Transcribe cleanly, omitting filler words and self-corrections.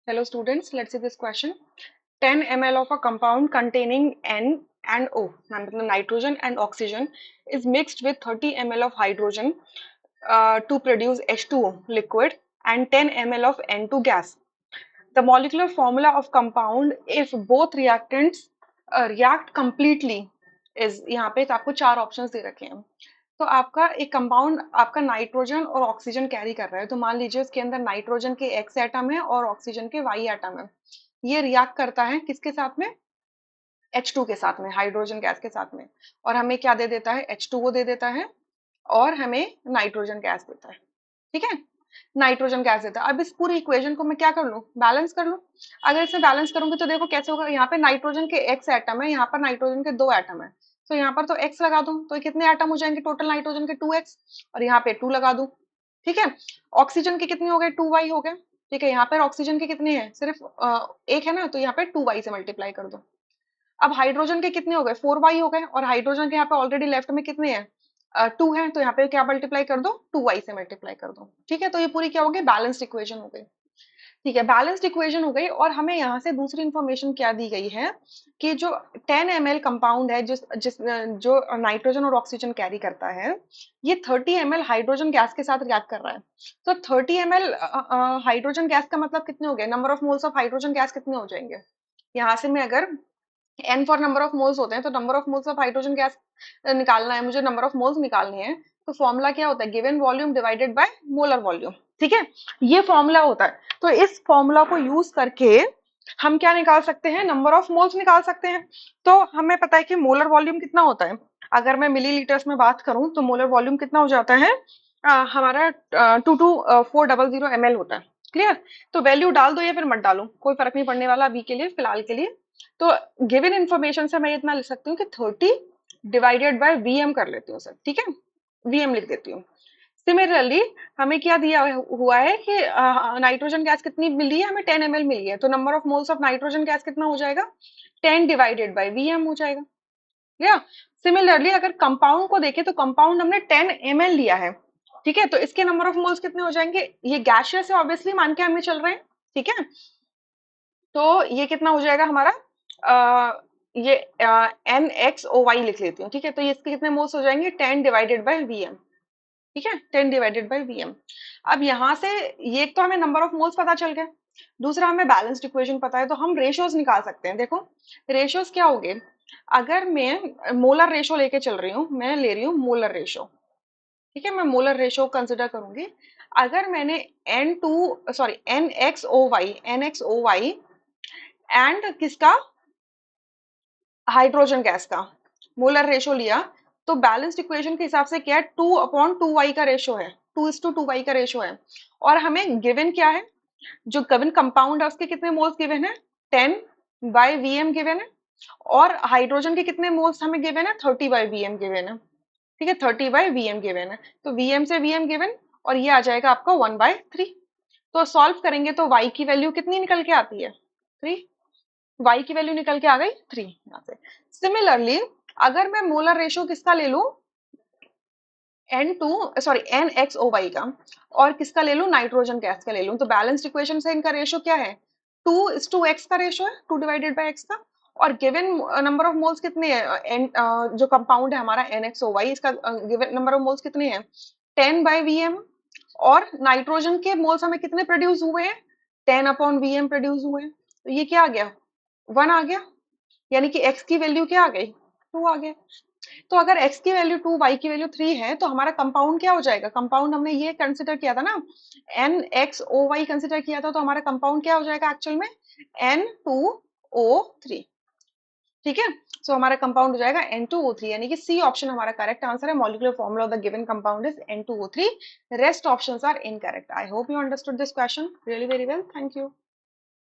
Hello students, let's see this question. 10 ml of a compound containing N and O, मतलब nitrogen and oxygen, is mixed with 30 ml of hydrogen to produce H2O liquid and 10 ml of N2 gas. The molecular formula of compound if both reactants react completely is, यहाँ पे आपको चार options दे रखे हैं. तो आपका एक कंपाउंड आपका नाइट्रोजन और ऑक्सीजन कैरी कर रहा है, तो मान लीजिए उसके अंदर नाइट्रोजन के एक्स एटम है और ऑक्सीजन के वाई एटम है. ये रिएक्ट करता है किसके साथ में? H2 के साथ में, हाइड्रोजन गैस के साथ में. और हमें क्या दे देता है? H2O दे देता है और हमें नाइट्रोजन गैस देता है. ठीक है, नाइट्रोजन गैस देता है. अब इस पूरी इक्वेशन को मैं क्या कर लूं? बैलेंस कर लूं. अगर इसे बैलेंस करूंगी तो देखो कैसे होगा. यहाँ पे नाइट्रोजन के एक्स एटम है, यहाँ पर नाइट्रोजन के दो एटम है, तो यहाँ पर तो एक्स लगा दूं तो कितने एटम हो जाएंगे टोटल नाइट्रोजन के? 2x. और यहाँ पे 2 लगा दूं. ठीक है. ऑक्सीजन के कितने हो गए? 2y हो गए. ठीक है, यहाँ पर ऑक्सीजन के कितने हैं? सिर्फ एक है ना, तो यहाँ पे 2y से मल्टीप्लाई कर दो. अब हाइड्रोजन के कितने हो गए? 4y हो गए. और हाइड्रोजन के यहाँ पे ऑलरेडी लेफ्ट में कितने हैं? 2 है, तो यहाँ पे क्या मल्टीप्लाई कर दो? 2y से मल्टीप्लाई कर दो. ठीक है, तो ये पूरी क्या हो गई? बैलेंस्ड इक्वेशन हो गई. ठीक है, बैलेंस्ड इक्वेशन हो गई. और हमें यहाँ से दूसरी इंफॉर्मेशन क्या दी गई है कि जो 10 ml कंपाउंड है जो नाइट्रोजन और ऑक्सीजन कैरी करता है, ये 30 ml हाइड्रोजन गैस के साथ रिएक्ट कर रहा है. तो 30 ml हाइड्रोजन गैस का मतलब कितने हो गए? Number of moles of hydrogen gas कितने हो जाएंगे? यहाँ से मैं अगर N for number of moles होते हैं, तो number of moles of hydrogen gas निकालना है मुझे, नंबर ऑफ मोल्स निकालनी है. तो फॉर्मूला क्या होता है? Given volume divided by molar volume. ठीक है, ये फॉर्मूला होता है. तो इस फॉर्मूला को यूज करके हम क्या निकाल सकते हैं? नंबर ऑफ मोल्स निकाल सकते हैं. तो हमें पता है कि मोलर वॉल्यूम कितना होता है. अगर मैं मिलीलीटर्स में बात करूं तो मोलर वॉल्यूम कितना हो जाता है? हमारा 22400 ml होता है. क्लियर? तो वैल्यू डाल दो या फिर मत डालो, कोई फर्क नहीं पड़ने वाला अभी के लिए, फिलहाल के लिए. तो गिवन इंफॉर्मेशन से मैं इतना लिख सकती हूँ कि 30 डिवाइडेड बाय वीएम कर लेती हूँ सर. ठीक है, वीएम लिख देती हूँ. सिमिलरली हमें क्या दिया हुआ है कि नाइट्रोजन गैस कितनी मिली है? हमें 10 ml मिली है, तो number of moles of nitrogen gas कितना हो जाएगा? 10 डिवाइडेड बाय वीएम हो जाएगा. या सिमिलरली अगर कंपाउंड को देखें तो कंपाउंड हमने 10 ml लिया है. ठीक है, तो इसके नंबर ऑफ मोल्स कितने हो जाएंगे? ये गैसियस है ऑब्वियसली, मान के हमें चल रहे हैं. ठीक है, तो ये कितना हो जाएगा हमारा? ये NXOY लिख लेती हूँ. ठीक है, तो ये इसके कितने मोल्स हो जाएंगे? 10 डिवाइडेड बाय वीएम. ठीक है, 10 डिवाइडेड बाय वीएम. अब यहाँ से ये तो हमें नंबर ऑफ मोल्स पता चल गए, दूसरा हमें बैलेंस्ड इक्वेशन पता है, तो हम रेशियोज निकाल सकते हैं. देखो रेशियोज क्या हो गए. अगर मैं मोलर रेशो लेके चल रही हूँ, मैं ले रही हूँ मोलर रेशो. ठीक है, मैं मोलर रेशो कंसिडर करूंगी. अगर मैंने NXOY एंड किसका? हाइड्रोजन गैस का मोलर रेशो लिया, तो बैलेंस्ड इक्वेशन के हिसाब से क्या है? 2/2y का रेशो है, 2:2y का रेशो है. और हमें गिवन क्या है? जो गिवन कंपाउंड है उसके कितने मोल्स गिवन है? 10 बाय वीएम गिवन है. और हाइड्रोजन के कितने मोल्स हमें गिवन है? 30 बाय वीएम गिवन है. ठीक है, 30 बाय वीएम गिवन है, तो वीएम से वीएम गिवन, और ये आ जाएगा आपका 1/3. तो सॉल्व करेंगे तो y की वैल्यू कितनी निकल के आती है? 3. y की वैल्यू निकल के आ गई 3 यहाँ से. सिमिलरली अगर मैं मोलर रेशो किसका ले लूं? NXOY का, और किसका ले लूं? नाइट्रोजन गैस का ले लूं, तो बैलेंस्ड इक्वेशन से इनका रेशो क्या है? 2:x का रेशो है, 2 डिवाइडेड बाय x का. और गिवन नंबर ऑफ मोल्स कितने हैं? जो कंपाउंड है हमारा NXOY, इसका गिवन नंबर ऑफ मोल्स कितने हैं? 10 बाय वीएम. और नाइट्रोजन के मोल्स हमें कितने प्रोड्यूस हुए हैं? 10/वीएम प्रोड्यूस हुए हैं. तो ये क्या आ गया? 1 आ गया. यानी कि x की वैल्यू क्या आ गई? 2 आ गया. तो अगर x की वैल्यू 2, y की वैल्यू 3 है, तो हमारा कंपाउंड क्या हो जाएगा? कंपाउंड हमने ये कंसिडर किया था ना, NXOY कंसिडर किया था, तो हमारा कंपाउंड क्या हो जाएगा एक्चुअल में? N2O3. ठीक है, सो हमारा कंपाउंड हो जाएगा N2O3, यानी कि सी ऑप्शन हमारा करेक्ट आंसर है. Molecular formula of the given compound is N2O3. Rest options are incorrect. I hope you understood this question really very well. Thank you.